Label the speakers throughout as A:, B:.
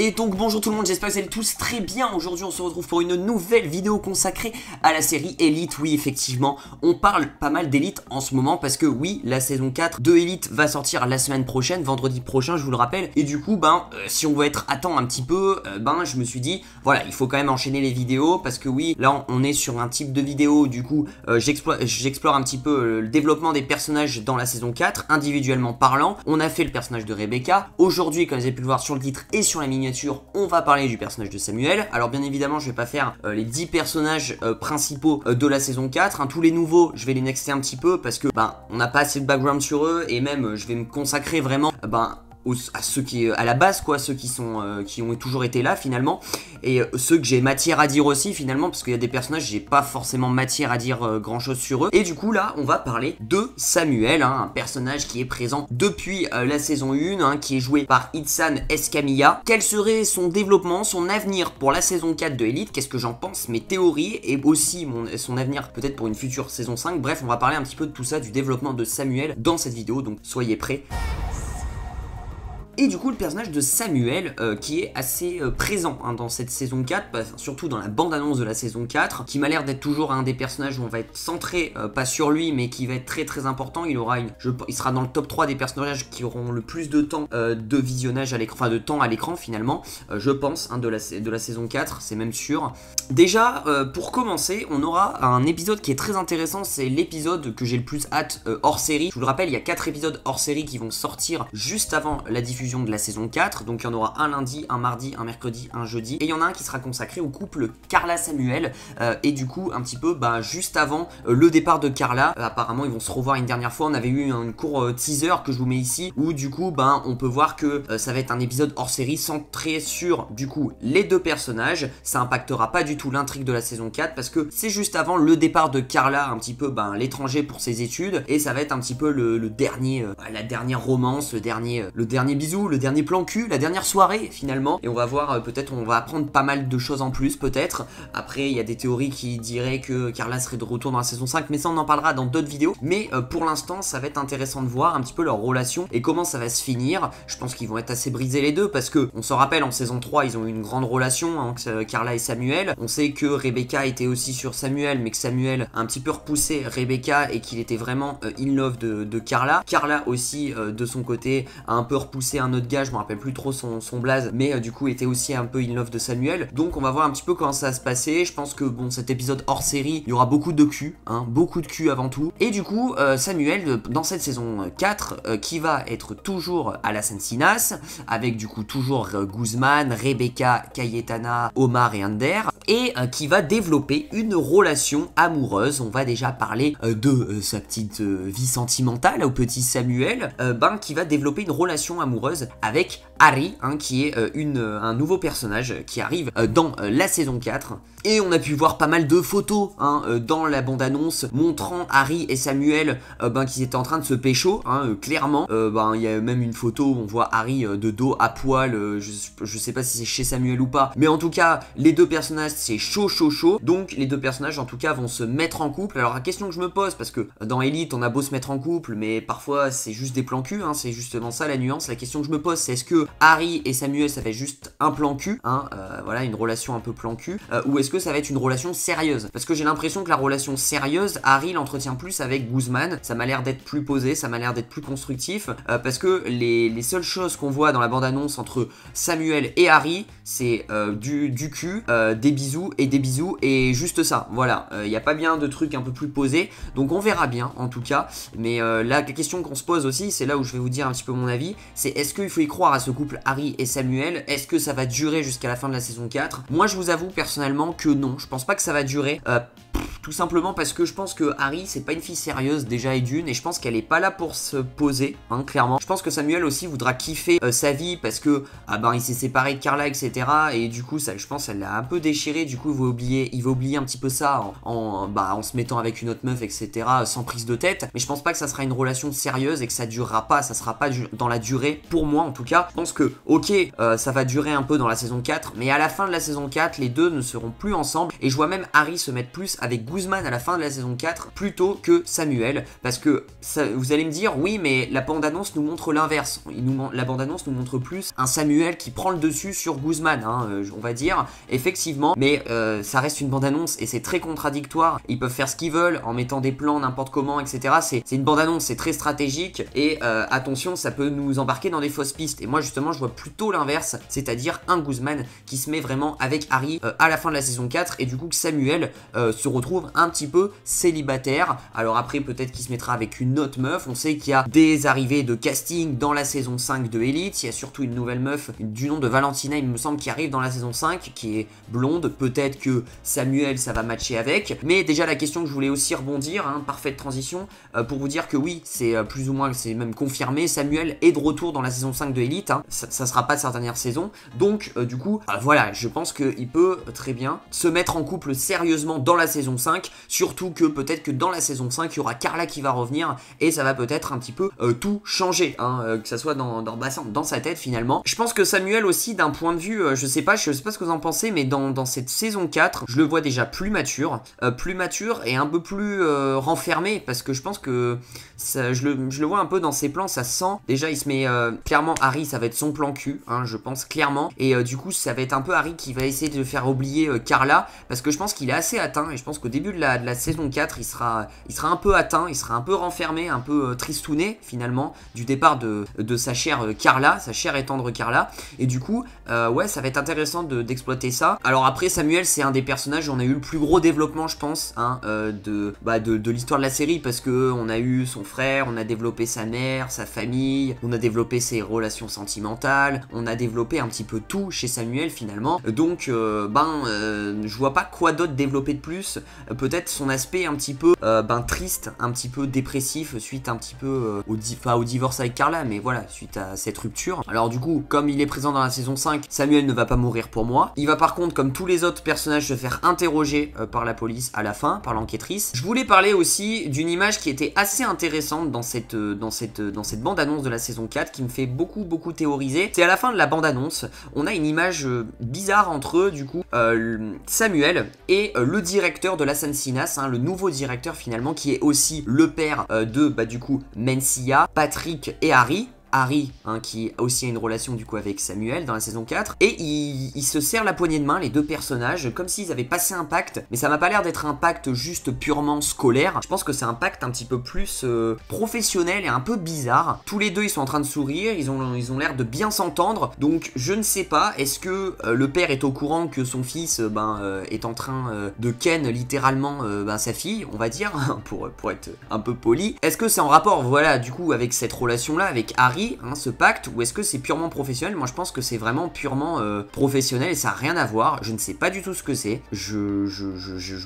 A: Et donc bonjour tout le monde, j'espère que vous allez tous très bien. Aujourd'hui on se retrouve pour une nouvelle vidéo consacrée à la série Elite. Oui effectivement, on parle pas mal d'Elite en ce moment parce que oui, la saison 4 de Elite va sortir la semaine prochaine, vendredi prochain je vous le rappelle. Et du coup si on veut être à temps un petit peu, je me suis dit voilà, il faut quand même enchaîner les vidéos parce que oui, là on est sur un type de vidéo, du coup j'explore un petit peu le développement des personnages dans la saison 4, individuellement parlant. On a fait le personnage de Rebecca. Aujourd'hui, comme vous avez pu le voir sur le titre et sur la miniature, on va parler du personnage de Samuel. Alors bien évidemment je vais pas faire les 10 personnages principaux de la saison 4, tous les nouveaux je vais les nexter un petit peu parce que on n'a pas assez de background sur eux et même je vais me consacrer vraiment à ceux qui à la base quoi, ceux qui ont toujours été là finalement, et ceux que j'ai matière à dire aussi finalement, parce qu'il y a des personnages j'ai pas forcément matière à dire grand chose sur eux. Et du coup là on va parler de Samuel, un personnage qui est présent depuis la saison 1, qui est joué par Itsan Escamilla. Quel serait son développement, son avenir pour la saison 4 de Elite, qu'est-ce que j'en pense, mes théories, et aussi son avenir peut-être pour une future saison 5. Bref, on va parler un petit peu de tout ça, du développement de Samuel dans cette vidéo, donc soyez prêts. Et du coup le personnage de Samuel qui est assez présent dans cette saison 4, surtout dans la bande-annonce de la saison 4, qui m'a l'air d'être toujours un des personnages où on va être centré, pas sur lui, mais qui va être très très important. Il sera dans le top 3 des personnages qui auront le plus de temps de visionnage à l'écran, enfin de temps à l'écran finalement, je pense, de la saison 4, c'est même sûr. Déjà, pour commencer, on aura un épisode qui est très intéressant, c'est l'épisode que j'ai le plus hâte hors série. Je vous le rappelle, il y a 4 épisodes hors série qui vont sortir juste avant la diffusion de la saison 4, donc il y en aura un lundi, un mardi, un mercredi, un jeudi, et il y en a un qui sera consacré au couple Carla-Samuel, et du coup un petit peu juste avant le départ de Carla, apparemment ils vont se revoir une dernière fois. On avait eu un court teaser que je vous mets ici, où du coup on peut voir que ça va être un épisode hors série centré sur du coup les deux personnages. Ça impactera pas du tout l'intrigue de la saison 4 parce que c'est juste avant le départ de Carla, un petit peu l'étranger pour ses études, et ça va être un petit peu le dernier, la dernière romance, le dernier bisou, le dernier plan cul, la dernière soirée finalement. Et on va voir, peut-être on va apprendre pas mal de choses en plus peut-être. Après il y a des théories qui diraient que Carla serait de retour dans la saison 5, mais ça on en parlera dans d'autres vidéos. Mais pour l'instant ça va être intéressant de voir un petit peu leur relation et comment ça va se finir. Je pense qu'ils vont être assez brisés les deux parce que on se rappelle, en saison 3 ils ont eu une grande relation, Carla et Samuel. On sait que Rebecca était aussi sur Samuel, mais que Samuel a un petit peu repoussé Rebecca et qu'il était vraiment in love de Carla. Carla aussi de son côté a un peu repoussé un autre gars, je me rappelle plus trop son blaze, mais du coup était aussi un peu in love de Samuel. Donc on va voir un petit peu comment ça va se passer. Je pense que cet épisode hors série, il y aura beaucoup de cul, beaucoup de cul avant tout. Et du coup Samuel dans cette saison 4 qui va être toujours à la Encinas, avec du coup toujours Guzman, Rebecca, Cayetana, Omar et Ander, et qui va développer une relation amoureuse. On va déjà parler de sa petite vie sentimentale au petit Samuel, qui va développer une relation amoureuse avec Harry, qui est un nouveau personnage qui arrive dans la saison 4. Et on a pu voir pas mal de photos dans la bande-annonce montrant Harry et Samuel qu'ils étaient en train de se pécho, clairement. Il y a même une photo où on voit Harry de dos à poil, je sais pas si c'est chez Samuel ou pas, mais en tout cas les deux personnages c'est chaud. Donc les deux personnages en tout cas vont se mettre en couple. Alors la question que je me pose, parce que dans Elite on a beau se mettre en couple, mais parfois c'est juste des plans cul, c'est justement ça la nuance. La question que je me pose, c'est est-ce que Harry et Samuel ça fait juste un plan cul, voilà, une relation un peu plan cul, ou est-ce que ça va être une relation sérieuse? Parce que j'ai l'impression que la relation sérieuse, Harry l'entretient plus avec Guzman. Ça m'a l'air d'être plus posé, ça m'a l'air d'être plus constructif, parce que les seules choses qu'on voit dans la bande-annonce entre Samuel et Harry, c'est du cul, des bisous et juste ça. Voilà, il n'y a pas bien de trucs un peu plus posés, donc on verra bien en tout cas. Mais là la question qu'on se pose aussi, c'est là où je vais vous dire un petit peu mon avis, c'est est-ce qu'il faut y croire à ce couple Harry et Samuel? Est-ce que ça va durer jusqu'à la fin de la saison 4? Moi je vous avoue personnellement que non, je pense pas que ça va durer. Tout simplement parce que je pense que Harry c'est pas une fille sérieuse déjà et d'une, et je pense qu'elle est pas là pour se poser, clairement. Je pense que Samuel aussi voudra kiffer sa vie parce que il s'est séparé de Carla, etc. Et du coup ça, je pense elle l'a un peu déchiré, du coup il va oublier un petit peu ça en se mettant avec une autre meuf, etc. sans prise de tête. Mais je pense pas que ça sera une relation sérieuse et que ça durera pas, ça sera pas dans la durée, pour moi en tout cas. Je pense que ok, ça va durer un peu dans la saison 4, mais à la fin de la saison 4 les deux ne seront plus ensemble, et je vois même Harry se mettre plus avec Guzman Guzman à la fin de la saison 4 plutôt que Samuel, parce que ça, vous allez me dire oui mais la bande-annonce nous montre l'inverse, la bande-annonce nous montre plus un Samuel qui prend le dessus sur Guzman, on va dire, effectivement, mais ça reste une bande-annonce et c'est très contradictoire, ils peuvent faire ce qu'ils veulent en mettant des plans n'importe comment, etc. C'est une bande-annonce, c'est très stratégique et attention, ça peut nous embarquer dans des fausses pistes, et moi justement je vois plutôt l'inverse, c'est-à-dire un Guzman qui se met vraiment avec Harry à la fin de la saison 4 et du coup que Samuel se retrouve un petit peu célibataire. Alors après peut-être qu'il se mettra avec une autre meuf, on sait qu'il y a des arrivées de casting dans la saison 5 de Elite, il y a surtout une nouvelle meuf du nom de Valentina il me semble qui arrive dans la saison 5 qui est blonde, peut-être que Samuel ça va matcher avec, mais déjà la question que je voulais aussi rebondir, parfaite transition, pour vous dire que oui c'est plus ou moins, c'est même confirmé, Samuel est de retour dans la saison 5 de Elite, ça sera pas de sa dernière saison, donc du coup voilà, je pense qu'il peut très bien se mettre en couple sérieusement dans la saison 5, surtout que peut-être que dans la saison 5 il y aura Carla qui va revenir et ça va peut-être un petit peu tout changer, que ça soit dans sa tête finalement. Je pense que Samuel aussi d'un point de vue, je sais pas ce que vous en pensez, mais dans cette saison 4 je le vois déjà plus mature et un peu plus renfermé, parce que je pense que ça, je le vois un peu dans ses plans, ça sent, déjà il se met clairement, Harry ça va être son plan cul, je pense clairement, et du coup ça va être un peu Harry qui va essayer de faire oublier Carla, parce que je pense qu'il est assez atteint, et je pense qu'au début de la saison 4 il sera un peu atteint, il sera un peu renfermé, un peu tristouné finalement du départ de sa chère Carla, sa chère et tendre Carla, et du coup ouais ça va être intéressant d'exploiter ça. Alors après Samuel c'est un des personnages où on a eu le plus gros développement je pense de l'histoire de la série, parce que on a eu son frère, on a développé sa mère, sa famille, on a développé ses relations sentimentales, on a développé un petit peu tout chez Samuel finalement, donc je vois pas quoi d'autre développer de plus, peut-être son aspect un petit peu triste, un petit peu dépressif suite un petit peu au divorce avec Carla, mais voilà, suite à cette rupture. Alors du coup, comme il est présent dans la saison 5, Samuel ne va pas mourir pour moi, il va par contre comme tous les autres personnages se faire interroger par la police à la fin, par l'enquêtrice. Je voulais parler aussi d'une image qui était assez intéressante dans cette bande-annonce de la saison 4 qui me fait beaucoup théoriser. C'est à la fin de la bande-annonce, on a une image bizarre entre du coup Samuel et le directeur de la Sansinas, le nouveau directeur finalement, qui est aussi le père de du coup Mencia, Patrick et Harry, qui aussi a une relation du coup avec Samuel dans la saison 4, et il se serrent la poignée de main les deux personnages comme s'ils avaient passé un pacte, mais ça m'a pas l'air d'être un pacte juste purement scolaire, je pense que c'est un pacte un petit peu plus professionnel et un peu bizarre. Tous les deux ils sont en train de sourire, ils ont l'air de bien s'entendre, donc je ne sais pas, est-ce que le père est au courant que son fils est en train de ken littéralement sa fille, on va dire, pour être un peu poli. Est-ce que c'est en rapport voilà du coup avec cette relation là avec Harry, ce pacte, ou est-ce que c'est purement professionnel? Moi je pense que c'est vraiment purement professionnel et ça n'a rien à voir, je ne sais pas du tout ce que c'est, je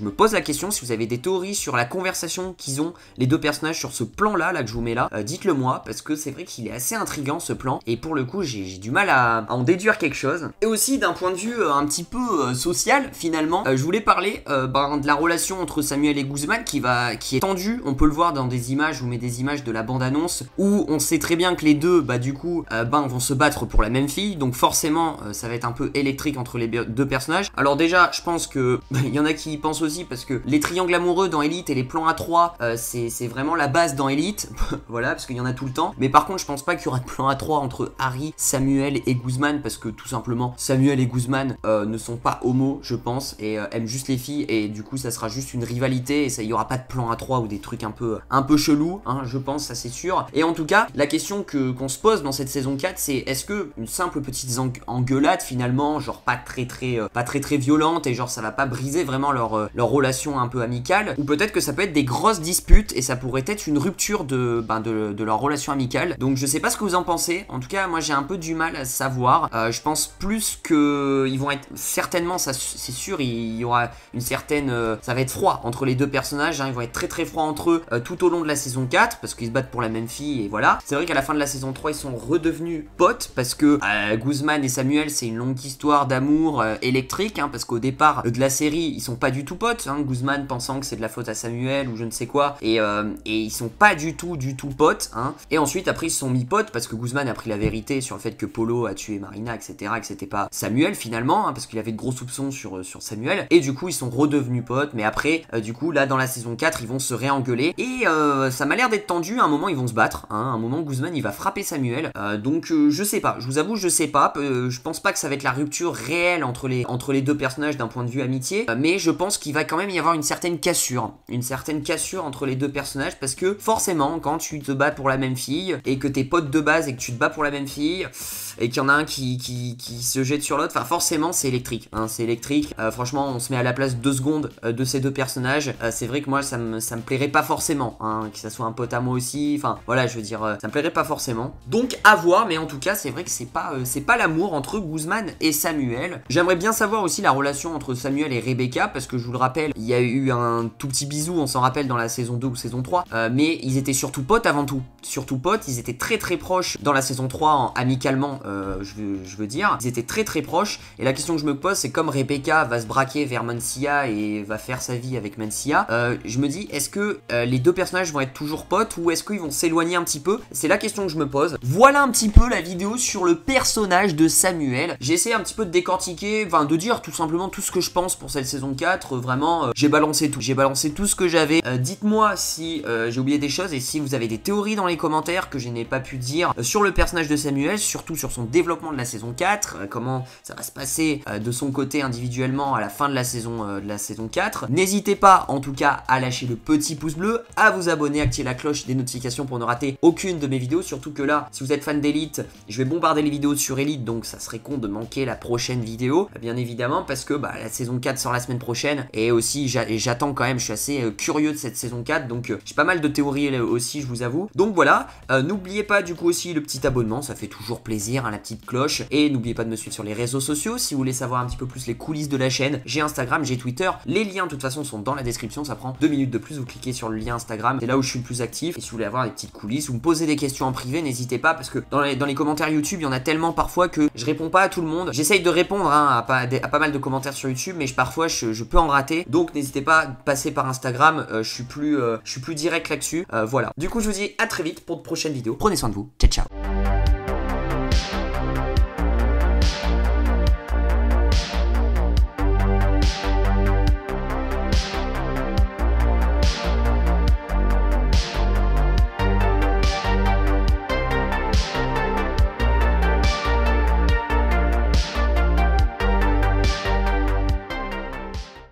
A: me pose la question. Si vous avez des théories sur la conversation qu'ils ont les deux personnages sur ce plan là que je vous mets là, dites-le moi, parce que c'est vrai qu'il est assez intriguant ce plan, et pour le coup j'ai du mal à en déduire quelque chose. Et aussi d'un point de vue un petit peu social finalement, je voulais parler de la relation entre Samuel et Guzman qui est tendue, on peut le voir dans des images, je vous mets des images de la bande-annonce où on sait très bien que les deux du coup vont se battre pour la même fille, donc forcément ça va être un peu électrique entre les deux personnages. Alors déjà je pense que il y en a qui y pensent aussi, parce que les triangles amoureux dans Elite et les plans à 3 c'est vraiment la base dans Elite voilà, parce qu'il y en a tout le temps, mais par contre je pense pas qu'il y aura de plan à 3 entre Harry, Samuel et Guzman, parce que tout simplement Samuel et Guzman ne sont pas homo je pense, et aiment juste les filles, et du coup ça sera juste une rivalité, et il y aura pas de plan à 3 ou des trucs un peu chelous, je pense, ça c'est sûr. Et en tout cas la question qu'on se pose dans cette saison 4, c'est est-ce que une simple petite engueulade finalement, genre pas très violente, et genre ça va pas briser vraiment leur relation un peu amicale, ou peut-être que ça peut être des grosses disputes et ça pourrait être une rupture de leur relation amicale. Donc je sais pas ce que vous en pensez, en tout cas moi j'ai un peu du mal à savoir. Je pense plus que ils vont être certainement, ça c'est sûr, il y aura une certaine ça va être froid entre les deux personnages, ils vont être très froids entre eux tout au long de la saison 4, parce qu'ils se battent pour la même fille, et voilà. C'est vrai qu'à la fin de la saison saison 3 ils sont redevenus potes parce que Guzman et Samuel c'est une longue histoire d'amour électrique, hein, parce qu'au départ de la série ils sont pas du tout potes, hein, Guzman pensant que c'est de la faute à Samuel ou je ne sais quoi, et ils sont pas du tout potes, hein. Et ensuite après ils se sont mis potes parce que Guzman a pris la vérité sur le fait que Polo a tué Marina, etc., et que c'était pas Samuel finalement, hein, parce qu'il avait de gros soupçons sur Samuel, et du coup ils sont redevenus potes. Mais après du coup là dans la saison 4 ils vont se réengueuler, et ça m'a l'air d'être tendu. À un moment ils vont se battre, hein. À un moment Guzman il va frapper Samuel, donc je sais pas, je vous avoue je sais pas, je pense pas que ça va être la rupture réelle entre les deux personnages d'un point de vue amitié, mais je pense qu'il va quand même y avoir une certaine cassure entre les deux personnages, parce que forcément quand tu te bats pour la même fille et que t'es potes de base et que tu te bats pour la même fille et qu'il y en a un qui se jette sur l'autre, enfin forcément c'est électrique, hein, c'est électrique. Franchement on se met à la place 2 secondes de ces deux personnages, c'est vrai que moi ça me plairait pas forcément, hein, que ça soit un pote à moi aussi, enfin voilà, je veux dire ça me plairait pas forcément, donc à voir. Mais en tout cas c'est vrai que c'est pas l'amour entre Guzman et Samuel. J'aimerais bien savoir aussi la relation entre Samuel et Rebecca, parce que je vous le rappelle, il y a eu un tout petit bisou, on s'en rappelle, dans la saison 2 ou saison 3, mais ils étaient surtout potes avant tout, surtout potes, ils étaient très proches dans la saison 3, amicalement, je veux dire, ils étaient très proches. Et la question que je me pose, c'est comme Rebecca va se braquer vers Mencia et va faire sa vie avec Mencia, je me dis, est-ce que les deux personnages vont être toujours potes ou est-ce qu'ils vont s'éloigner un petit peu? C'est la question que je me pose. Voilà un petit peu la vidéo sur le personnage de Samuel. J'ai essayé un petit peu de décortiquer, enfin de dire tout simplement tout ce que je pense pour cette saison 4, vraiment j'ai balancé tout ce que j'avais. Dites-moi si j'ai oublié des choses et si vous avez des théories dans les commentaires que je n'ai pas pu dire sur le personnage de Samuel, surtout sur son développement de la saison 4, comment ça va se passer de son côté individuellement à la fin de la saison 4. N'hésitez pas en tout cas à lâcher le petit pouce bleu, à vous abonner, activer la cloche des notifications pour ne rater aucune de mes vidéos, surtout que là, si vous êtes fan d'Elite, je vais bombarder les vidéos sur Elite, donc ça serait con de manquer la prochaine vidéo, bien évidemment, parce que la saison 4 sort la semaine prochaine, et aussi j'attends quand même, je suis assez curieux de cette saison 4, donc j'ai pas mal de théories aussi, je vous avoue. Donc voilà, n'oubliez pas du coup aussi le petit abonnement, ça fait toujours plaisir, hein, la petite cloche, et n'oubliez pas de me suivre sur les réseaux sociaux si vous voulez savoir un petit peu plus les coulisses de la chaîne. J'ai Instagram, j'ai Twitter, les liens de toute façon sont dans la description, ça prend 2 minutes de plus, vous cliquez sur le lien Instagram, c'est là où je suis le plus actif, et si vous voulez avoir des petites coulisses ou me poser des questions en privé, n'hésitez pas, parce que dans les commentaires YouTube, il y en a tellement parfois que je réponds pas à tout le monde. J'essaye de répondre, hein, à pas mal de commentaires sur YouTube, mais parfois je peux en rater, donc n'hésitez pas à passer par Instagram, je suis plus direct là-dessus, voilà. Du coup je vous dis à très vite pour de prochaines vidéos, prenez soin de vous, ciao ciao.